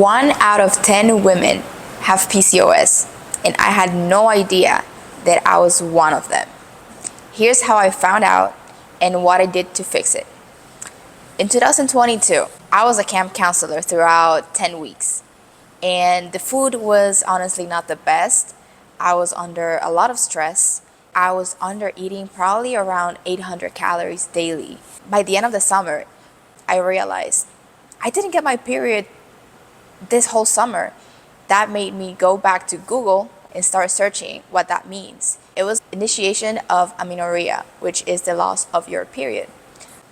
1 out of 10 women have PCOS, and I had no idea that I was one of them. Here's how I found out and what I did to fix it. In 2022, I was a camp counselor throughout 10 weeks, and the food was honestly not the best. I was under a lot of stress. I was under eating probably around 800 calories daily. By the end of the summer, I realized I didn't get my period this whole summer. That made me go back to Google and start searching what that means. It was initiation of amenorrhea, which is the loss of your period.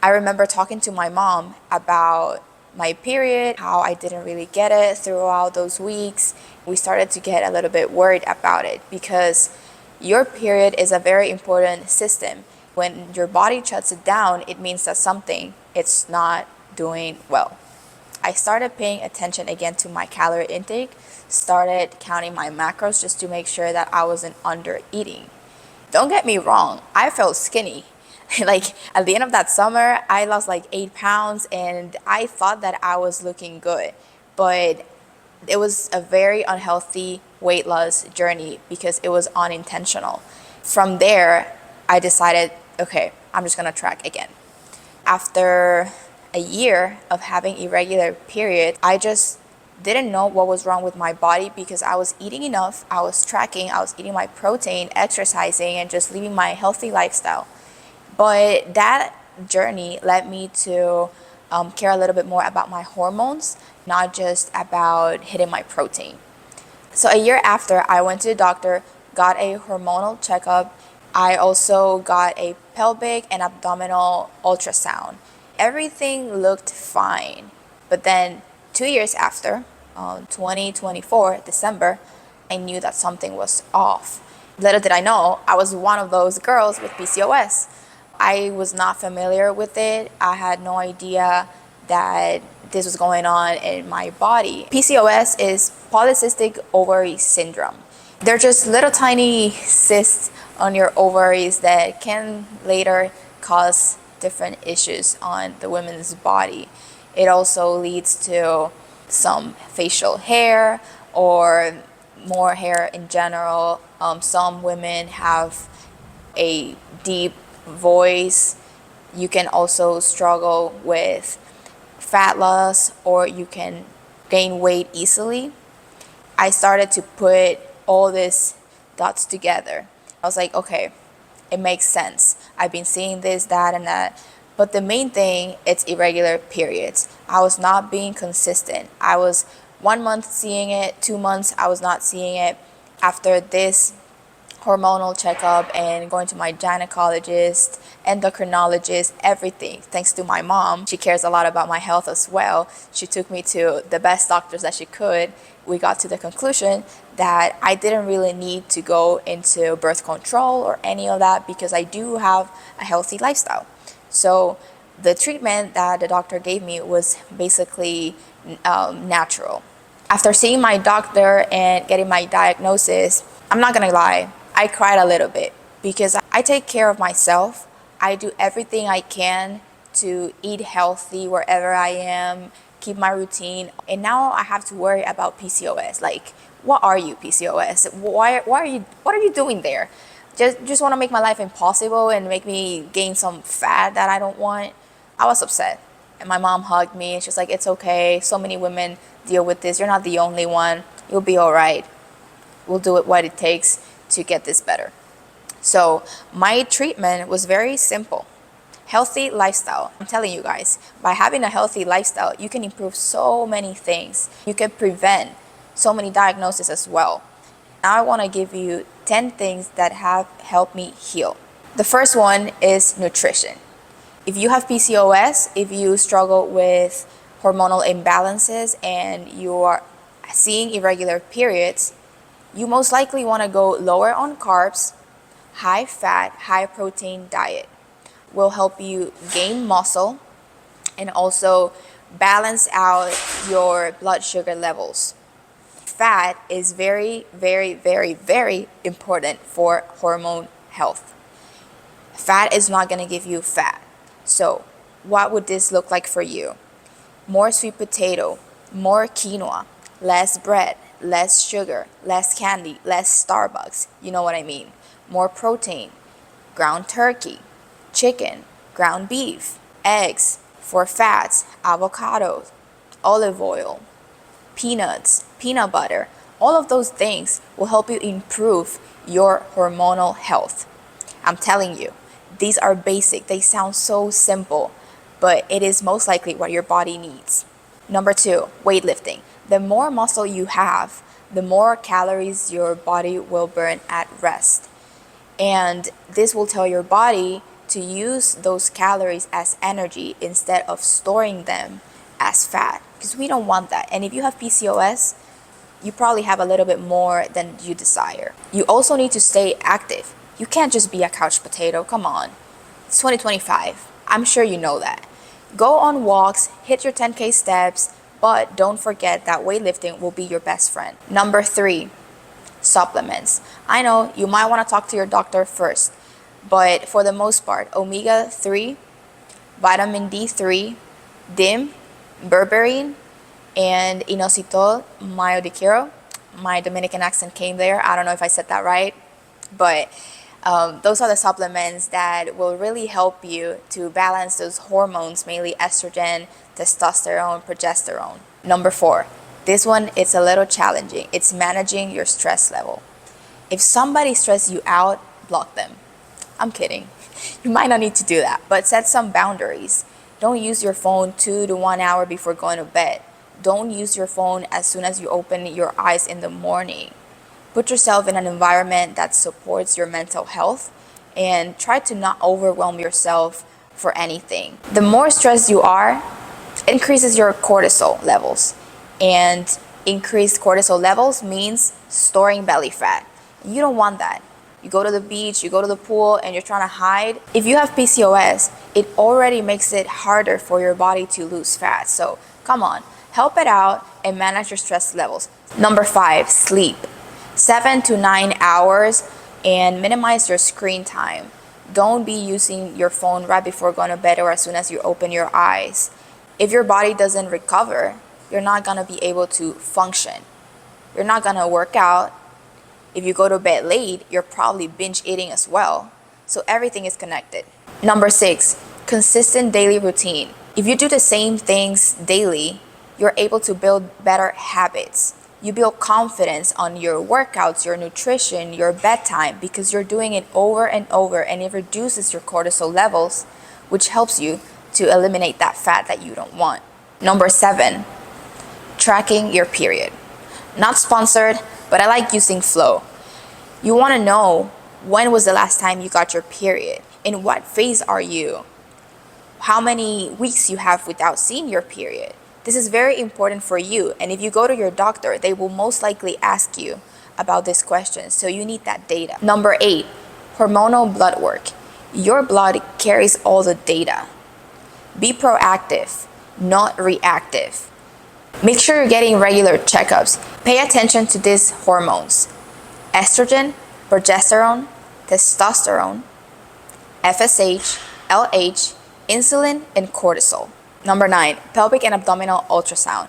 I remember talking to my mom about my period, how I didn't really get it throughout those weeks. We started to get a little bit worried about it because your period is a very important system. When your body shuts it down, it means that something it's not doing well. I started paying attention again to my calorie intake, started counting my macros just to make sure that I wasn't under eating. Don't get me wrong, I felt skinny. Like at the end of that summer, I lost like 8 pounds and I thought that I was looking good. But it was a very unhealthy weight loss journey because it was unintentional. From there, I decided, okay, I'm just gonna track again. After a year of having irregular periods, I just didn't know what was wrong with my body because I was eating enough, I was tracking, I was eating my protein, exercising, and just living my healthy lifestyle. But that journey led me to care a little bit more about my hormones, not just about hitting my protein. So a year after, I went to the doctor, got a hormonal checkup. I also got a pelvic and abdominal ultrasound. Everything looked fine. But then 2 years after, 2024, December, I knew that something was off. Little did I know, I was one of those girls with PCOS. I was not familiar with it. I had no idea that this was going on in my body. PCOS is polycystic ovary syndrome. They're just little tiny cysts on your ovaries that can later cause different issues on the woman's body. It also leads to some facial hair or more hair in general. Some women have a deep voice. You can also struggle with fat loss or you can gain weight easily. I started to put all these dots together. I was like, okay, it makes sense. I've been seeing this, that, and that. But the main thing, it's irregular periods. I was not being consistent. I was 1 month seeing it, 2 months I was not seeing it. After this hormonal checkup and going to my gynecologist, endocrinologist, everything, thanks to my mom. She cares a lot about my health as well. She took me to the best doctors that she could. We got to the conclusion that I didn't really need to go into birth control or any of that because I do have a healthy lifestyle. So the treatment that the doctor gave me was basically natural. After seeing my doctor and getting my diagnosis, I'm not gonna lie, I cried a little bit because I take care of myself. I do everything I can to eat healthy wherever I am, keep my routine. And now I have to worry about PCOS. Like, what are you, PCOS? What are you doing there? Just want to make my life impossible and make me gain some fat that I don't want. I was upset. And my mom hugged me and she was like, it's okay. So many women deal with this. You're not the only one. You'll be all right. We'll do what it takes to get this better. So my treatment was very simple. Healthy lifestyle. I'm telling you guys, by having a healthy lifestyle, you can improve so many things. You can prevent so many diagnoses as well. Now I want to give you 10 things that have helped me heal. The first one is nutrition. If you have PCOS, if you struggle with hormonal imbalances and you are seeing irregular periods, you most likely want to go lower on carbs. High fat, high protein diet will help you gain muscle and also balance out your blood sugar levels. Fat is very, very, very, very important for hormone health. Fat is not going to give you fat. So what would this look like for you? More sweet potato, more quinoa, Less bread, less sugar, less candy, less Starbucks. You know what I mean. More protein, ground turkey, chicken, ground beef, eggs, for fats, avocados, olive oil, peanuts, peanut butter. All of those things will help you improve your hormonal health. I'm telling you, these are basic. They sound so simple, but it is most likely what your body needs. Number 2, weightlifting. The more muscle you have, the more calories your body will burn at rest. And this will tell your body to use those calories as energy instead of storing them as fat, because we don't want that. And if you have PCOS, you probably have a little bit more than you desire. You also need to stay active. You can't just be a couch potato. Come on. It's 2025. I'm sure you know that. Go on walks, hit your 10K steps, but don't forget that weightlifting will be your best friend. Number 3, supplements. I know you might want to talk to your doctor first, but for the most part, omega-3, vitamin D3, DIM, berberine, and inositol myodicuro. My Dominican accent came there. I don't know if I said that right, but those are the supplements that will really help you to balance those hormones, mainly estrogen, testosterone, progesterone. Number 4, this one, it's a little challenging. It's managing your stress level. If somebody stresses you out, block them. I'm kidding. You might not need to do that, but set some boundaries. Don't use your phone 2 to 1 hour before going to bed. Don't use your phone as soon as you open your eyes in the morning. Put yourself in an environment that supports your mental health and try to not overwhelm yourself for anything. The more stressed you are, increases your cortisol levels. And increased cortisol levels means storing belly fat. You don't want that. You go to the beach, you go to the pool, and you're trying to hide. If you have PCOS, it already makes it harder for your body to lose fat. So come on, help it out and manage your stress levels. Number 5, sleep. 7 to 9 hours and minimize your screen time. Don't be using your phone right before going to bed or as soon as you open your eyes. If your body doesn't recover, you're not going to be able to function. You're not going to work out. If you go to bed late, you're probably binge eating as well. So everything is connected. Number 6, consistent daily routine. If you do the same things daily, you're able to build better habits. You build confidence on your workouts, your nutrition, your bedtime, because you're doing it over and over, and it reduces your cortisol levels, which helps you to eliminate that fat that you don't want. Number 7, tracking your period. Not sponsored, but I like using Flow. You want to know when was the last time you got your period? In what phase are you? How many weeks you have without seeing your period? This is very important for you, and if you go to your doctor, they will most likely ask you about this question, so you need that data. Number 8, hormonal blood work. Your blood carries all the data. Be proactive, not reactive. Make sure you're getting regular checkups. Pay attention to these hormones: estrogen, progesterone, testosterone, FSH, LH, insulin, and cortisol. Number 9, pelvic and abdominal ultrasound.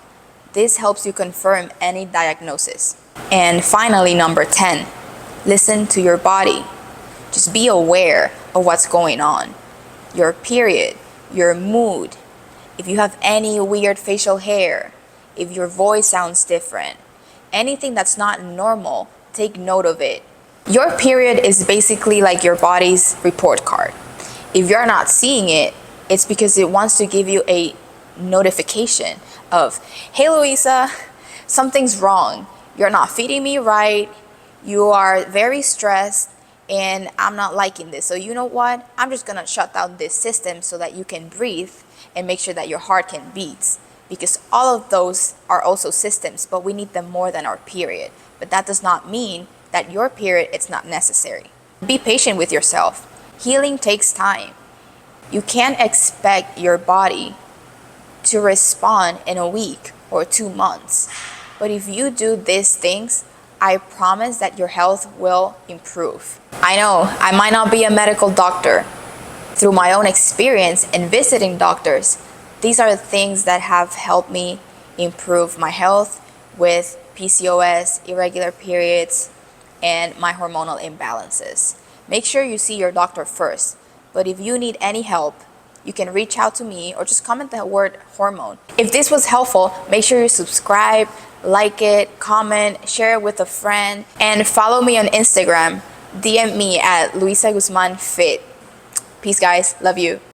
This helps you confirm any diagnosis. And finally, number 10, listen to your body. Just be aware of what's going on. Your period, your mood, if you have any weird facial hair, if your voice sounds different, anything that's not normal, take note of it. Your period is basically like your body's report card. If you're not seeing it, it's because it wants to give you a notification of, hey Luisa, something's wrong. You're not feeding me right. You are very stressed and I'm not liking this. So you know what? I'm just gonna shut down this system so that you can breathe and make sure that your heart can beat. Because all of those are also systems, but we need them more than our period. But that does not mean that your period is not necessary. Be patient with yourself. Healing takes time. You can't expect your body to respond in a week or 2 months. But if you do these things, I promise that your health will improve. I know I might not be a medical doctor. Through my own experience in visiting doctors, these are the things that have helped me improve my health with PCOS, irregular periods, and my hormonal imbalances. Make sure you see your doctor first, but if you need any help, you can reach out to me or just comment the word hormone. If this was helpful, make sure you subscribe, like it, comment, share it with a friend, and follow me on Instagram. DM me at Luisa Guzman Fit. Peace, guys. Love you.